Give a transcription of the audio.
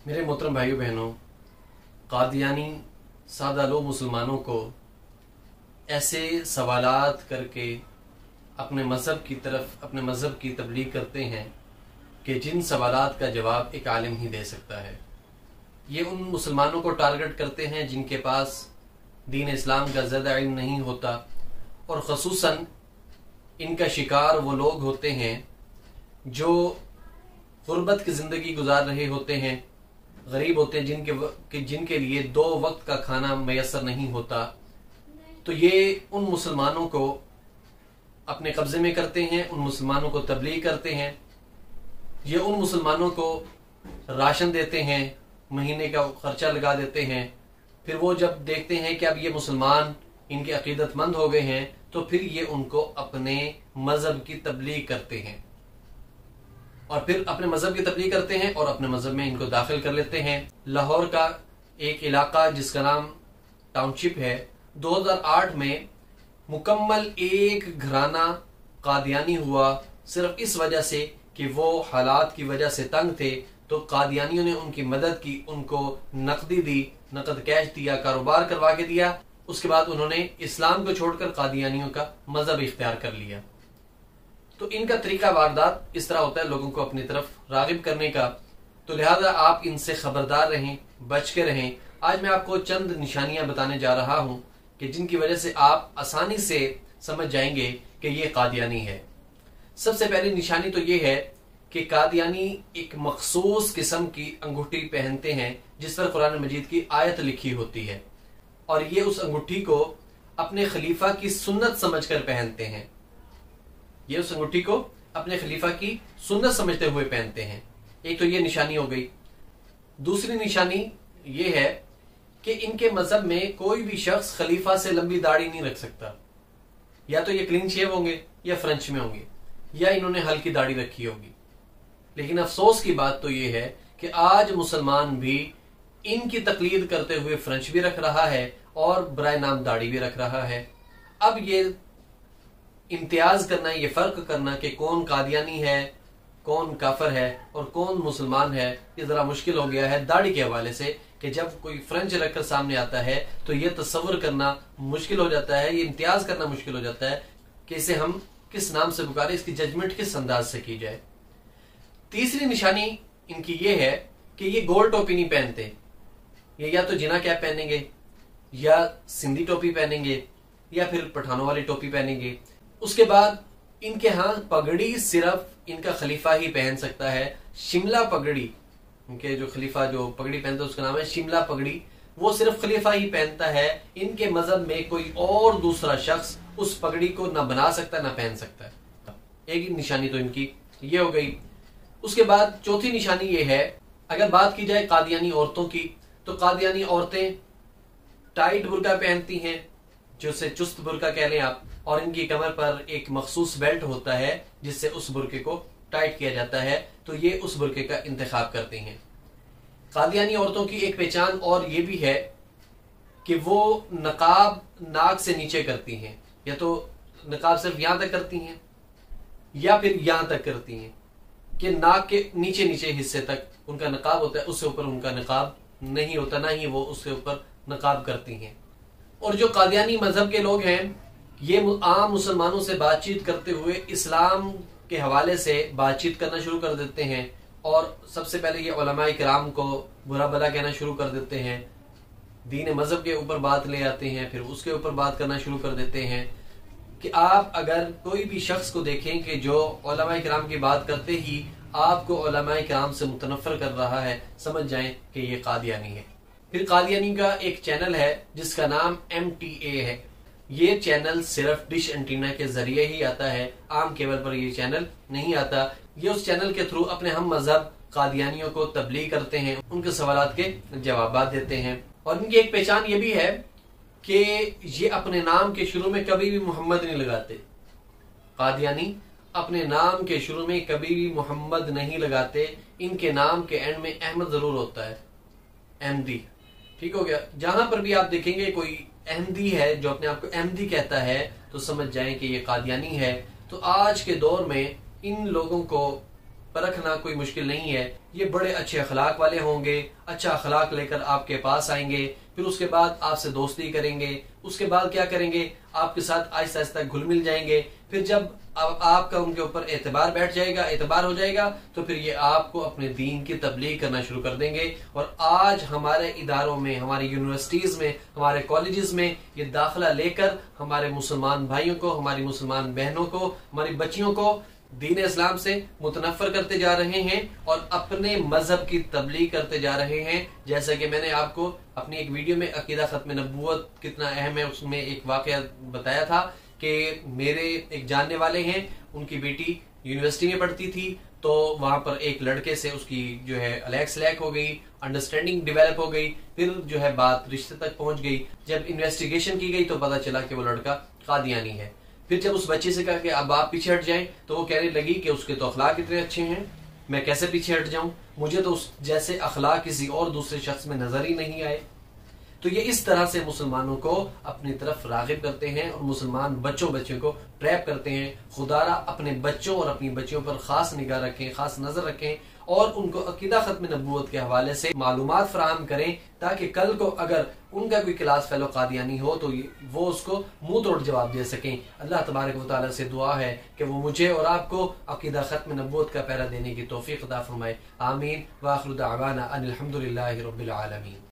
मेरे मोहतरम भाइयों बहनों, कादियानी सादा लो मुसलमानों को ऐसे सवालात करके अपने मज़हब की तरफ, अपने मज़हब की तबलीग करते हैं कि जिन सवालात का जवाब एक आलिम ही दे सकता है। ये उन मुसलमानों को टारगेट करते हैं जिनके पास दीन इस्लाम का ज़्यादा इल्म नहीं होता, और ख़ुसूसन इनका शिकार वो लोग होते हैं जो गुर्बत की ज़िंदगी गुजार रहे होते हैं, गरीब होते हैं, जिनके लिए 2 वक्त का खाना मैसर नहीं होता। तो ये उन मुसलमानों को अपने कब्ज़े में करते हैं, उन मुसलमानों को तबलीग करते हैं। ये उन मुसलमानों को राशन देते हैं, महीने का खर्चा लगा देते हैं। फिर वो जब देखते हैं कि अब ये मुसलमान इनके अकीदतमंद हो गए हैं, तो फिर ये उनको अपने मज़हब की तबलीग करते हैं, और फिर अपने मज़हब की तबलीग करते हैं और अपने मज़हब में इनको दाखिल कर लेते हैं। लाहौर का एक इलाका जिसका नाम टाउनशिप है, 2008 में मुकम्मल एक घराना कादियानी हुआ, सिर्फ इस वजह से कि वो हालात की वजह से तंग थे। तो कादियानियों ने उनकी मदद की, उनको नकदी दी, नकद कैश दिया, कारोबार करवा के दिया। उसके बाद उन्होंने इस्लाम को छोड़कर कादियानियों का मज़हब इख्तियार कर लिया। तो इनका तरीका वारदात इस तरह होता है, लोगों को अपनी तरफ रागिब करने का। तो लिहाजा आप इनसे खबरदार रहें, बच के रहें। आज मैं आपको चंद निशानियां बताने जा रहा हूं कि जिनकी वजह से आप आसानी से समझ जाएंगे कि ये कादियानी है। सबसे पहली निशानी तो ये है कि कादियानी एक मखसूस किस्म की अंगूठी पहनते हैं जिस पर कुरान मजीद की आयत लिखी होती है, और ये उस अंगूठी को अपने खलीफा की सुन्नत समझकर पहनते हैं। ये उस अंगूठी को अपने खलीफा की सुन्नत समझते हुए पहनते हैं। एक तो ये निशानी हो गई। दूसरी निशानी ये है कि इनके मजहब में कोई भी शख्स खलीफा से लंबी दाढ़ी नहीं रख सकता। या तो ये क्लीन शेव होंगे, या फ्रेंच में होंगे, या इन्होंने हल्की दाढ़ी रखी होगी। लेकिन अफसोस की बात तो ये है कि आज मुसलमान भी इनकी तकलीद करते हुए फ्रेंच भी रख रहा है और बराए नाम दाढ़ी भी रख रहा है। अब ये इम्तियाज करना, ये फर्क करना कि कौन कादियानी है, कौन काफर है और कौन मुसलमान है, ये जरा मुश्किल हो गया है दाढ़ी के हवाले से। कि जब कोई फ्रेंच रखकर सामने आता है तो ये तस्वर करना मुश्किल हो जाता है, ये इम्तियाज करना मुश्किल हो जाता है कि इसे हम किस नाम से पुकारें, इसकी जजमेंट किस अंदाज से की जाए। तीसरी निशानी इनकी ये है कि ये गोल टोपी नहीं पहनते। ये या तो जिना कैप पहनेंगे, या सिंधी टोपी पहनेंगे, या फिर पठानों वाली टोपी पहनेंगे। उसके बाद इनके यहाँ पगड़ी सिर्फ इनका खलीफा ही पहन सकता है। शिमला पगड़ी, इनके जो खलीफा जो पगड़ी पहनता है उसका नाम है शिमला पगड़ी, वो सिर्फ खलीफा ही पहनता है। इनके मजहब में कोई और दूसरा शख्स उस पगड़ी को ना बना सकता ना पहन सकता है। एक निशानी तो इनकी ये हो गई। उसके बाद चौथी निशानी ये है, अगर बात की जाए कादियानी औरतों की, तो कादियानी औरतें टाइट बुर्का पहनती हैं, जिसे चुस्त बुर्का कह लें आप, और इनकी कमर पर एक मखसूस बेल्ट होता है जिससे उस बुर्के को टाइट किया जाता है। तो ये उस बुर्के का इंतखाब करती हैं। कादियानी औरतों की एक पहचान और ये भी है कि वो नकाब नाक से नीचे करती हैं, या तो नकाब सिर्फ यहां तक करती हैं या फिर यहां तक करती हैं कि नाक के नीचे नीचे हिस्से तक उनका नकाब होता है, उससे ऊपर उनका नकाब नहीं होता, ना ही वो उसके ऊपर नकाब करती हैं। और जो कादियानी मजहब के लोग हैं, ये आम मुसलमानों से बातचीत करते हुए इस्लाम के हवाले से बातचीत करना शुरू कर देते हैं, और सबसे पहले ये उलमाए किराम को बुरा भला कहना शुरू कर देते हैं। दीन मजहब के ऊपर बात ले आते हैं, फिर उसके ऊपर बात करना शुरू कर देते हैं कि आप अगर कोई भी शख्स को देखें कि जो उलमाए किराम की बात करते ही आपको उलमाए किराम से मुतनफर कर रहा है, समझ जाएं कि ये कादियानी है। फिर कादियानी का एक चैनल है जिसका नाम MTA है। ये चैनल सिर्फ डिश एंटीना के जरिए ही आता है, आम केबल पर ये चैनल नहीं आता। ये उस चैनल के थ्रू अपने हम मजहब कादियानियों को तबलीग करते हैं, उनके सवालात के जवाब देते हैं। और इनकी एक पहचान ये भी है कि ये अपने नाम के शुरू में कभी भी मोहम्मद नहीं लगाते। कादियानी अपने नाम के शुरू में कभी भी मोहम्मद नहीं लगाते। इनके नाम के एंड में अहमद जरूर होता है, अहमदी। ठीक हो गया। जहां पर भी आप देखेंगे कोई अहमदी है जो अपने आप को अहमदी कहता है, तो समझ जाएं कि ये कादियानी है। तो आज के दौर में इन लोगों को परखना कोई मुश्किल नहीं है। ये बड़े अच्छे अखलाक वाले होंगे, अच्छा अखलाक लेकर आपके पास आएंगे, फिर उसके बाद आपसे दोस्ती करेंगे, उसके बाद क्या करेंगे, आपके साथ आहिस्ता आहिस्ता घुल मिल जाएंगे। फिर जब आपका उनके ऊपर एतबार बैठ जाएगा, एतबार हो जाएगा, तो फिर ये आपको अपने दीन की तबलीग करना शुरू कर देंगे। और आज हमारे इदारों में, हमारी यूनिवर्सिटीज में, हमारे कॉलेजेस में ये दाखिला लेकर हमारे मुसलमान भाइयों को, हमारी मुसलमान बहनों को, हमारी बच्चियों को दीन इस्लाम से मुतनफ़र करते जा रहे हैं और अपने मजहब की तबलीग करते जा रहे हैं। जैसा कि मैंने आपको अपनी एक वीडियो में अकीदा खत्म नबूवत कितना अहम है उसमें एक वाकया बताया था कि मेरे एक जानने वाले हैं, उनकी बेटी यूनिवर्सिटी में पढ़ती थी, तो वहां पर एक लड़के से उसकी जो है अलैक सलैक हो गई, अंडरस्टैंडिंग डेवलप हो गई, फिर जो है बात रिश्ते तक पहुंच गई। जब इन्वेस्टिगेशन की गई तो पता चला कि वो लड़का कादियानी है। फिर जब उस बच्चे से कहा कि अब आप पीछे हट जाएं, तो वो कहने लगी कि उसके तो अखलाक इतने अच्छे हैं, मैं कैसे पीछे हट जाऊं, मुझे तो उस जैसे अखलाक किसी और दूसरे शख्स में नजर ही नहीं आए। तो ये इस तरह से मुसलमानों को अपनी तरफ रागिब करते हैं और मुसलमान बच्चों को ट्रैप करते हैं। खुदारा अपने बच्चों और अपनी बच्चियों पर खास निगाह रखें, खास नजर रखें और उनको अकीदा खत्म नबूवत के हवाले से मालूमात फराहम करें, ताकि कल को अगर उनका कोई क्लास फेलो कादियानी हो तो वो उसको मुंह तोड़ जवाब दे सकें। अल्लाह तबारक व तआला से दुआ है कि वो मुझे और आपको अकीदा खत्म नबूवत का पहरा देने की तौफीक अता फरमाए। आमीन। व आखिरु दावाना अनिल हम्दुलिल्लाहि रब्बिल आलमीन।